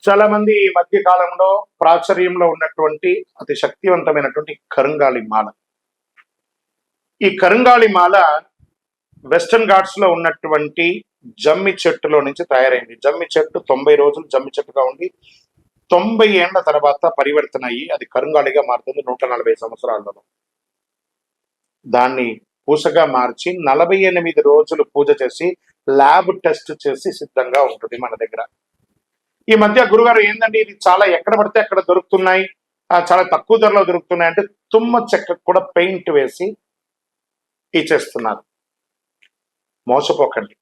చాలా మంది ఈ మధ్య కాలంలో ప్రాచుర్యంలో ఉన్నటువంటి అతి శక్తివంతమైనటువంటి కరుంగాళి మాల. ఈ కరుంగాళి మాల వెస్టర్న్ ఘాట్స్ లో ఉన్నటువంటి జమ్మి చెట్టులో నుంచి తయారైంది. జమ్మి చెట్టు 90 రోజులు జమ్మి చెట్టుగా ఉండి 90 ఏళ్ల తర్వాత పరివర్తన అయ్యి అది కరుంగాళిగా మారుతుంది 140 సంవత్సరాలలో. దాన్ని పూసగా మార్చి 48 రోజులు పూజ చేసి ల్యాబ్ టెస్ట్ చేసి సిద్ధంగా ఉంటుంది మన దగ్గర. ఈ మధ్య గురుగారు ఏంటంటే ఇది చాలా ఎక్కడ పడితే అక్కడ దొరుకుతున్నాయి, చాలా తక్కువ ధరలో దొరుకుతున్నాయి అంటే తుమ్మ చెక్కకు కూడా పెయింట్ వేసి ఇచ్చేస్తున్నారు. మోసపోకండి,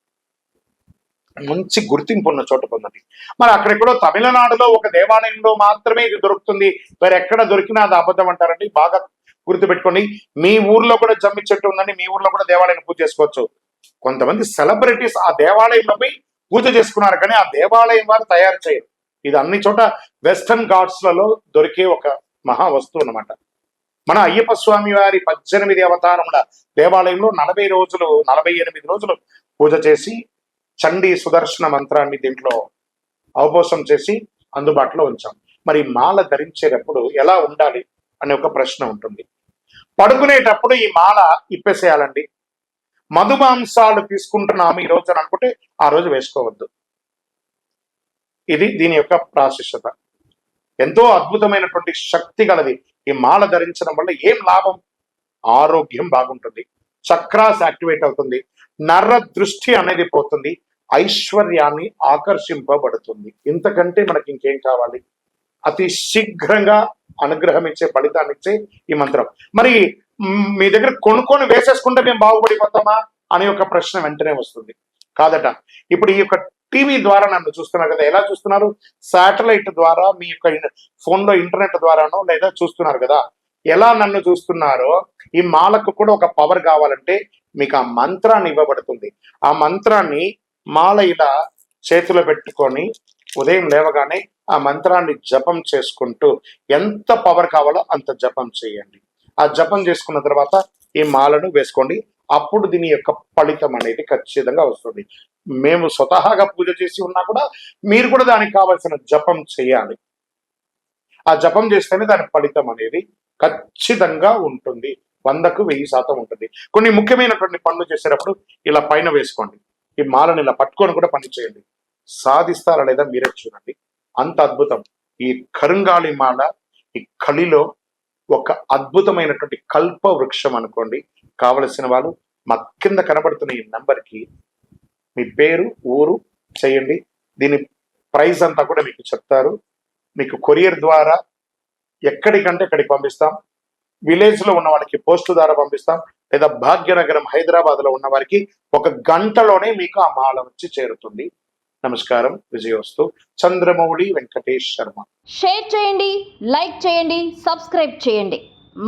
మంచి గుర్తింపు ఉన్న చోట పొందండి. మరి అక్కడెక్కడో తమిళనాడులో ఒక దేవాలయంలో మాత్రమే ఇది దొరుకుతుంది, వేరే ఎక్కడ దొరికినా అది అబద్ధం అంటారండి. బాగా గుర్తుపెట్టుకోండి, మీ ఊర్లో కూడా జమ్మి చెట్టు ఉందండి, మీ ఊర్లో కూడా దేవాలయం పూజ చేసుకోవచ్చు. కొంతమంది సెలబ్రిటీస్ ఆ దేవాలయంలో పోయి పూజ చేసుకున్నారు, కానీ ఆ దేవాలయం వారు తయారు చేయరు. ఇది అన్ని చోట వెస్టర్న్ ఘాట్స్లలో దొరికే ఒక మహా వస్తువు అన్నమాట. మన అయ్యప్ప స్వామి వారి 18 అవతారముల దేవాలయంలో 48 రోజులు పూజ చేసి చండీ సుదర్శన మంత్రాన్ని దీంట్లో అవపోసం చేసి అందుబాటులో ఉంచాం. మరి మాల ధరించేటప్పుడు ఎలా ఉండాలి అనే ఒక ప్రశ్న ఉంటుంది. పడుకునేటప్పుడు ఈ మాల ఇప్పేసేయాలండి. మధుమాంసాలు తీసుకుంటున్నాము ఈ రోజు అని అనుకుంటే ఆ రోజు వేసుకోవద్దు. ఇది దీని యొక్క ప్రాశస్యత. ఎంతో అద్భుతమైనటువంటి శక్తి గలది. ఈ మాల ధరించడం వల్ల ఏం లాభం? ఆరోగ్యం బాగుంటుంది, చక్రాస్ యాక్టివేట్ అవుతుంది, నర దృష్టి అనేది పోతుంది, ఐశ్వర్యాన్ని ఆకర్షింపబడుతుంది. ఇంతకంటే మనకి ఇంకేం కావాలి? అతి శీఘ్రంగా అనుగ్రహం ఇచ్చే, ఫలితాన్ని ఇచ్చే ఈ మంత్రం. మరి మీ దగ్గర కొనుక్కొని వేసేసుకుంటే మేము బాగుపడిపోతామా అనే ఒక ప్రశ్న వెంటనే వస్తుంది. కాదట. ఇప్పుడు ఈ యొక్క టీవీ ద్వారా నన్ను చూస్తున్నారు కదా, ఎలా చూస్తున్నారు? శాటిలైట్ ద్వారా మీ యొక్క ఫోన్లో ఇంటర్నెట్ ద్వారానో లేదా చూస్తున్నారు కదా. ఎలా నన్ను చూస్తున్నారో ఈ మాలకు కూడా ఒక పవర్ కావాలంటే మీకు ఆ మంత్రాన్ని ఇవ్వబడుతుంది. ఆ మంత్రాన్ని మాల ఇలా చేతిలో పెట్టుకొని ఉదయం లేవగానే ఆ మంత్రాన్ని జపం చేసుకుంటూ ఎంత పవర్ కావాలో అంత జపం చేయండి. ఆ జపం చేసుకున్న తర్వాత ఈ మాలను వేసుకోండి. అప్పుడు దీని యొక్క ఫలితం అనేది ఖచ్చితంగా వస్తుంది. మేము స్వతహాగా పూజ చేసి ఉన్నా కూడా మీరు కూడా దానికి కావాల్సిన జపం చేయాలి. ఆ జపం చేస్తేనే దాని ఫలితం అనేది ఖచ్చితంగా ఉంటుంది. 100కు 1000% ఉంటుంది. కొన్ని ముఖ్యమైనటువంటి పనులు చేసేటప్పుడు ఇలా పైన వేసుకోండి. ఈ మాలను ఇలా పట్టుకొని కూడా పని చేయండి. సాధిస్తారా లేదా మీరే చూడండి. అంత అద్భుతం. ఈ కరుంగాళి మాల ఈ కలిలో ఒక అద్భుతమైనటువంటి కల్ప వృక్షం అనుకోండి. కావలసిన వాళ్ళు మా కింద కనబడుతున్న ఈ నంబర్కి మీ పేరు, ఊరు చేయండి. దీని ప్రైస్ అంతా కూడా మీకు చెప్తారు. మీకు కొరియర్ ద్వారా ఎక్కడికంటే ఎక్కడికి పంపిస్తాం. విలేజ్లో ఉన్న వాళ్ళకి పోస్టు ద్వారా పంపిస్తాం, లేదా భాగ్యనగరం హైదరాబాద్లో ఉన్న వారికి 1 గంటలోనే మీకు ఆ మాల వచ్చి చేరుతుంది. నమస్కారం. విజయోస్తు. చంద్రమౌళి వెంకటేష్ శర్మ. షేర్ చేయండి, లైక్ చేయండి, సబ్స్క్రైబ్ చేయండి.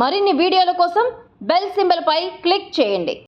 మరిన్ని వీడియోల కోసం బెల్ సింబల్ పై క్లిక్ చేయండి.